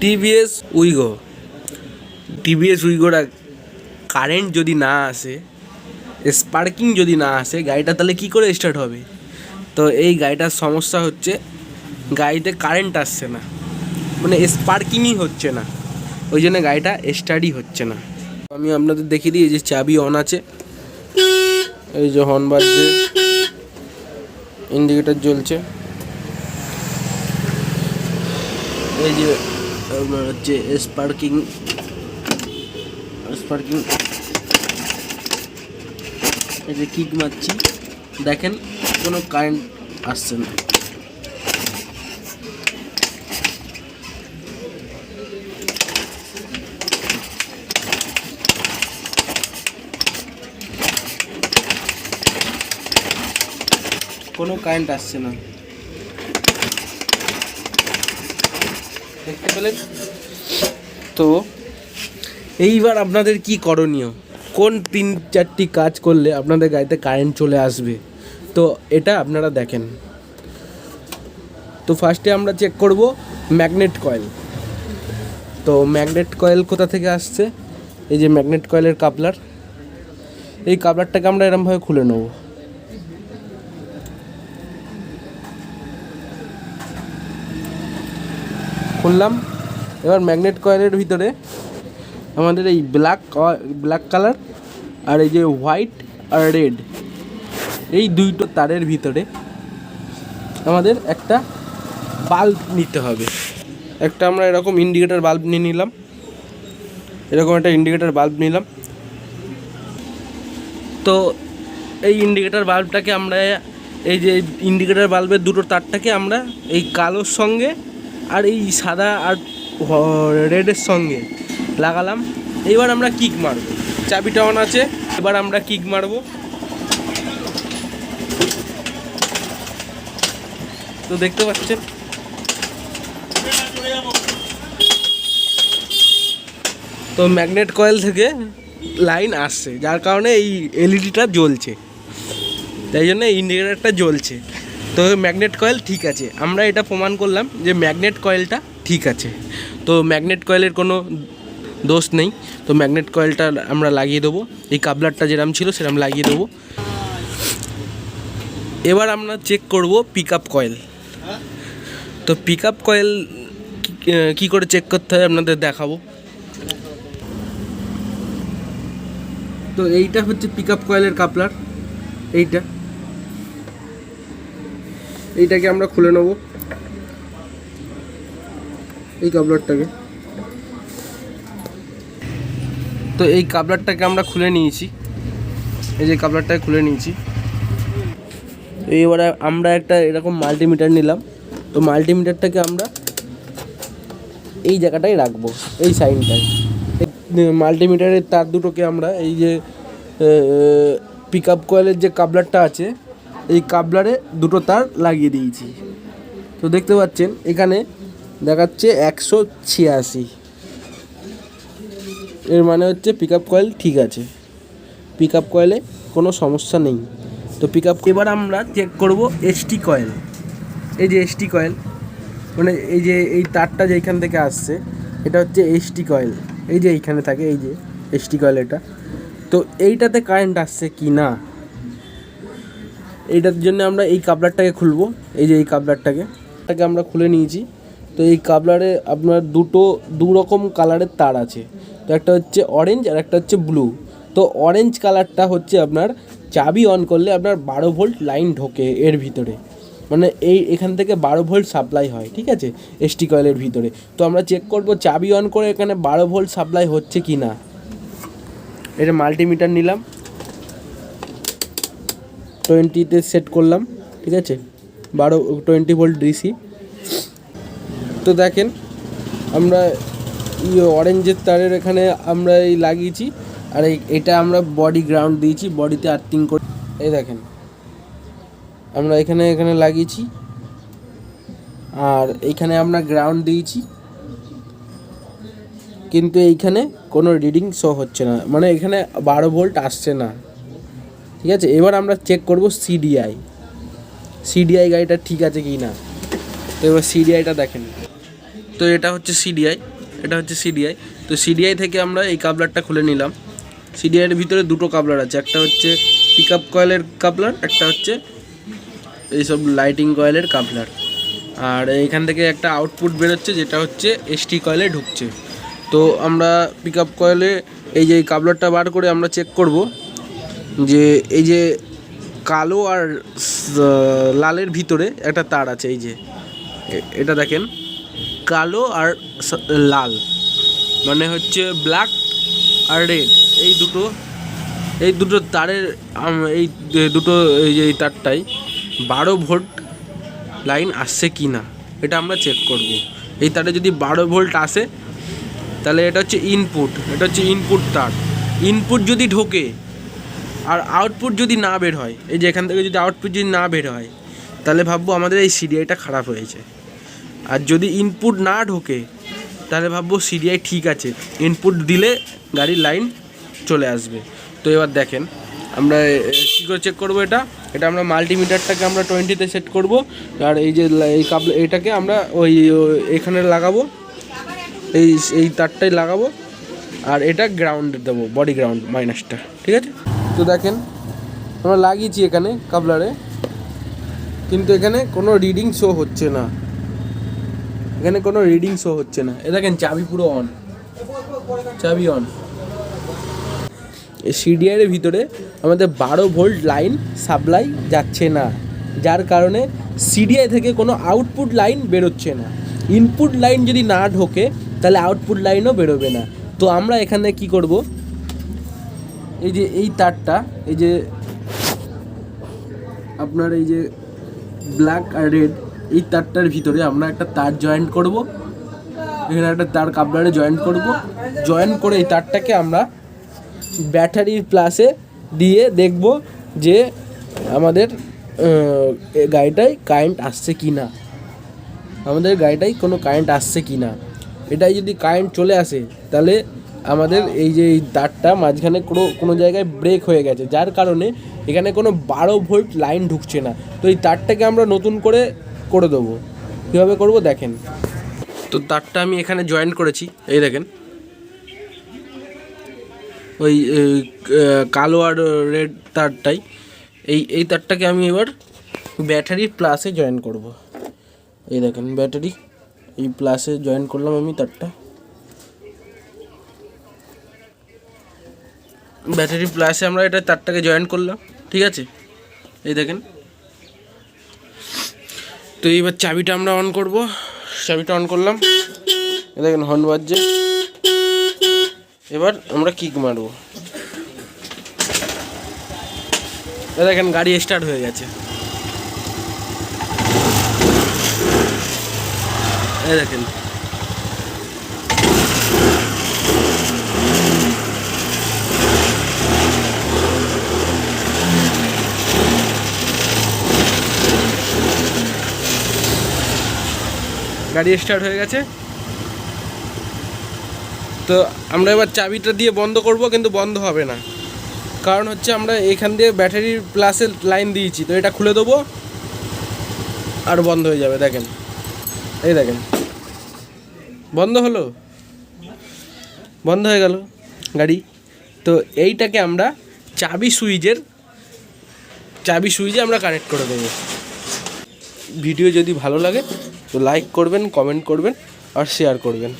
TVS Wego TVS উইগোটা current যদি না আসে, স্পার্কিং যদি না আসে, গাড়িটা তাহলে কী করে স্টার্ট হবে? তো এই গাড়িটার সমস্যা হচ্ছে গাড়িতে কারেন্ট আসছে না, মানে স্পার্কিংই হচ্ছে না, ওই জন্য গাড়িটা স্টার্টই হচ্ছে না। আমি আপনাদের দেখিয়ে দিই, এই যে চাবি অন আছে, এই যে হর্ন বাজছে, ইন্ডিকেটার জ্বলছে, এই যে আপনার হচ্ছে স্পার্কিং, এই যে কিক মারছি, দেখেন কোনো কারেন্ট আসছে না। কোনো কারেন্ট আসছে না, দেখতে পেলেন? তো এইবার আপনাদের কি করণীয়, কোন 3-4টি কাজ করলে আপনাদের গাড়িতে কারেন্ট চলে আসবে, তো এটা আপনারা দেখেন। তো ফার্স্টে আমরা চেক করব ম্যাগনেট কয়েল। তো ম্যাগনেট কয়েল কোথা থেকে আসছে? এই যে ম্যাগনেট কয়েলের কাপলার, এই কাপলারটাকে আমরা এরমভাবে খুলে নেব। খুললাম। এবার ম্যাগনেট কয়েলের ভিতরে আমাদের এই ব্ল্যাক কালার আর এই যে হোয়াইট আর রেড, এই দুটো তারের ভিতরে আমাদের একটা বাল্ব নিতে হবে। একটা আমরা এরকম ইন্ডিকেটার বাল্ব নিয়ে নিলাম, এরকম একটা ইন্ডিকেটার বাল্ব নিলাম। তো এই ইন্ডিকেটার বাল্বটাকে আমরা, এই যে ইন্ডিকেটার বাল্বের দুটো তারটাকে আমরা এই কালোর সঙ্গে আর এই সাদা আর রেডের সঙ্গে লাগালাম। এবার আমরা কিক মারব, চাবিটা অন আছে, এবার আমরা কিক মারব। তো দেখতে পাচ্ছেন তো ম্যাগনেট কয়েল থেকে লাইন আসছে, যার কারণে এই এলইডিটা জ্বলছে, তাই জন্য ইন্ডিকেটারটা জ্বলছে। তো ম্যাগনেট কয়েল ঠিক আছে, আমরা এটা প্রমাণ করলাম যে ম্যাগনেট কয়েলটা ঠিক আছে। তো ম্যাগনেট কয়েলের কোনো দোষ নেই। তো ম্যাগনেট কয়েলটা আমরা লাগিয়ে দেবো, এই কাবলারটা যেরকম ছিল সেরকম লাগিয়ে দেবো। এবার আমরা চেক করব পিক আপ কয়েল। তো পিক আপ কয়েল কী করে চেক করতে হয় আপনাদের দেখাবো। তো এইটা হচ্ছে পিক আপ কয়েলের কাপলার, এইটাকে আমরা খুলে নেব, এই কাপলারটাকে। তো এই কাপলারটাকে আমরা খুলে নিয়েছি, এই যে কাপলারটাকে খুলে নিয়েছি। এবারে আমরা একটা এরকম মাল্টিমিটার নিলাম। তো মাল্টিমিটারটাকে আমরা এই জায়গাটায় রাখবো, এই সাইনটায়। মাল্টিমিটারের তার দুটোকে আমরা এই যে পিক আপ কয়েলের যে কাপলারটা আছে, এই কাপলারে দুটো তার লাগিয়ে দিয়েছি। তো দেখতে পাচ্ছেন এখানে দেখাচ্ছে 186, এর মানে হচ্ছে পিক আপ কয়েল ঠিক আছে, পিক আপ কয়েলে কোনো সমস্যা নেই। তো পিক আপ, এবার আমরা চেক করব এসটি কয়েল। এই যে এসটি কয়েল, মানে এই যে এই তারটা যেইখান থেকে আসছে এটা হচ্ছে এসটি কয়েল, এই যে এইখানে থাকে, এই যে এসটি কয়েল এটা। তো এইটাতে কারেন্ট আসছে কি না, এইটার জন্য আমরা এই কাপলারটাকে খুলবো, এই যে এই কাপলারটাকে আমরা খুলে নিয়েছি। তো এই কাপলারে আপনার দু রকম কালারের তার আছে, তো একটা হচ্ছে অরেঞ্জ আর একটা হচ্ছে ব্লু। তো অরেঞ্জ কালারটা হচ্ছে আপনার চাবি অন করলে আপনার 12 ভোল্ট লাইন ঢোকে এর ভিতরে, মানে এখান থেকে 12 ভোল্ট সাপ্লাই হয়, ঠিক আছে, এসটি কয়েলের ভিতরে। তো আমরা চেক করব চাবি অন করে এখানে 12 ভোল্ট সাপ্লাই হচ্ছে কি না। এটা মাল্টিমিটার নিলাম, 20-তে সেট করলাম, ঠিক আছে, 20 ভোল্ট ডিসি। তো দেখেন আমরা অরেঞ্জের তারের এখানে আমরা এই লাগিয়েছি, আর এটা আমরা বডি গ্রাউন্ড দিয়েছি, বডিতে আর্থিং করে, এই দেখেন আমরা এখানে লাগিয়েছি, আর এইখানে আমরা গ্রাউন্ড দিয়েছি, কিন্তু এইখানে কোনো রিডিং শো হচ্ছে না, মানে এখানে 12 ভোল্ট আসছে না, ঠিক আছে। এবার আমরা চেক করব সিডিআই গাড়িটা ঠিক আছে কি না। তো এবার সিডিআইটা দেখেন, তো এটা হচ্ছে সিডিআই, এটা হচ্ছে সিডিআই। তো সিডিআই থেকে আমরা এই কাপলারটা খুলে নিলাম। সিডিআইয়ের ভিতরে দুটো কাপলার আছে, একটা হচ্ছে পিক আপ কয়েলের কাপলার, একটা হচ্ছে এইসব লাইটিং কয়েলের কাপলার। আর এইখান থেকে একটা আউটপুট বেরোচ্ছে যেটা হচ্ছে এসটি কয়েলে ঢুকছে। তো আমরা পিক আপ কয়েলে এই যে কাপলারটা বার করে আমরা চেক করব যে এই যে কালো আর লালের ভিতরে একটা তার আছে। এই যে এটা দেখেন, কালো আর লাল মানে হচ্ছে ব্ল্যাক আর রেড, এই দুটো তারের এই দুটো এই যে এই তারটাই 12 ভোল্ট লাইন আসছে কি না এটা আমরা চেক করব। এই তারে যদি 12 ভোল্ট আসে তাহলে এটা হচ্ছে ইনপুট, এটা হচ্ছে ইনপুট তার। ইনপুট যদি ঢোকে আর আউটপুট যদি না বের হয়, এই যে এখান থেকে যদি আউটপুট যদি না বের হয় তাহলে ভাববো আমাদের এই সিডিআইটা খারাপ হয়েছে। আর যদি ইনপুট না ঢোকে তাহলে ভাববো সিডিআই ঠিক আছে, ইনপুট দিলে গাড়ির লাইন চলে আসবে। তো এবার দেখেন আমরা কী করে চেক করবো এটা আমরা মাল্টিমিটারটাকে আমরা 20-তে সেট করব। আর এই যে এই এইটাকে আমরা ওই এখানে লাগাবো, এই তারটাই লাগাবো। আর এটা গ্রাউন্ডে দেবো, বডি গ্রাউন্ড মাইনাসটা, ঠিক আছে। তো দেখেন আমরা লাগিয়েছি এখানে কাপলারে, কিন্তু এখানে কোনো রিডিং শো হচ্ছে না, এখানে কোনো রিডিং শো হচ্ছে না। এ দেখেন চাবি পুরো অন, চাবি অন। এই সিডিআইয়ের ভিতরে আমাদের 12 ভোল্ট লাইন সাপ্লাই যাচ্ছে না, যার কারণে সিডিআই থেকে কোনো আউটপুট লাইন বেরোচ্ছে না। ইনপুট লাইন যদি না ঢোকে তাহলে আউটপুট লাইনও বেরোবে না। তো আমরা এখানে কি করব, এই যে এই তারটা, এই যে আপনার এই যে ব্ল্যাক আর রেড এই তারটার ভিতরে আমরা একটা তার জয়েন্ট করব। এখানে একটা তার কাপলারে জয়েন্ট করব। জয়েন্ট করে এই তারটাকে আমরা ব্যাটারির প্লাসে দিয়ে দেখব যে আমাদের গাড়িটায় কারেন্ট আসছে কি না, আমাদের গাড়িটায় কোনো কারেন্ট আসছে কি না। এটাই যদি কারেন্ট চলে আসে তাহলে আমাদের এই যে এই তারটা মাঝখানে কোনো জায়গায় ব্রেক হয়ে গেছে, যার কারণে এখানে কোনো 12 ভোল্ট লাইন ঢুকছে না। তো এই তারটাকে আমরা নতুন করে দেবো। কীভাবে করব দেখেন। তো তারটা আমি এখানে জয়েন্ট করেছি, এই দেখেন ওই কালো আর রেড তারটাই। এই তারটাকে আমি এবার ব্যাটারির প্লাসে জয়েন করব। এই দেখেন ব্যাটারি এই প্লাসে জয়েন করলাম আমি তারটা, ব্যাটারি প্লাসে আমরা এটা তারটাকে জয়েন করলাম, ঠিক আছে। এই দেখেন। তো এইবার চাবিটা আমরা অন করব, চাবিটা অন করলাম, এই দেখেন হর্ন বাজছে। এবার আমরা কিক মারবো, এই দেখেন গাড়ি স্টার্ট হয়ে গেছে। এই দেখেন গাড়ি স্টার্ট হয়ে গেছে। তো আমরা এবার চাবিটা দিয়ে বন্ধ করব, কিন্তু বন্ধ হবে না, কারণ হচ্ছে আমরা এখান দিয়ে ব্যাটারির প্লাসের লাইন দিয়েছি। তো এটা খুলে দেবো আর বন্ধ হয়ে যাবে। দেখেন, এই দেখেন বন্ধ হলো, বন্ধ হয়ে গেল গাড়ি। তো এইটাকে আমরা চাবি সুইচে আমরা কানেক্ট করে দেবো। ভিডিও যদি ভালো লাগে তো লাইক করবেন, কমেন্ট করবেন আর শেয়ার করবেন।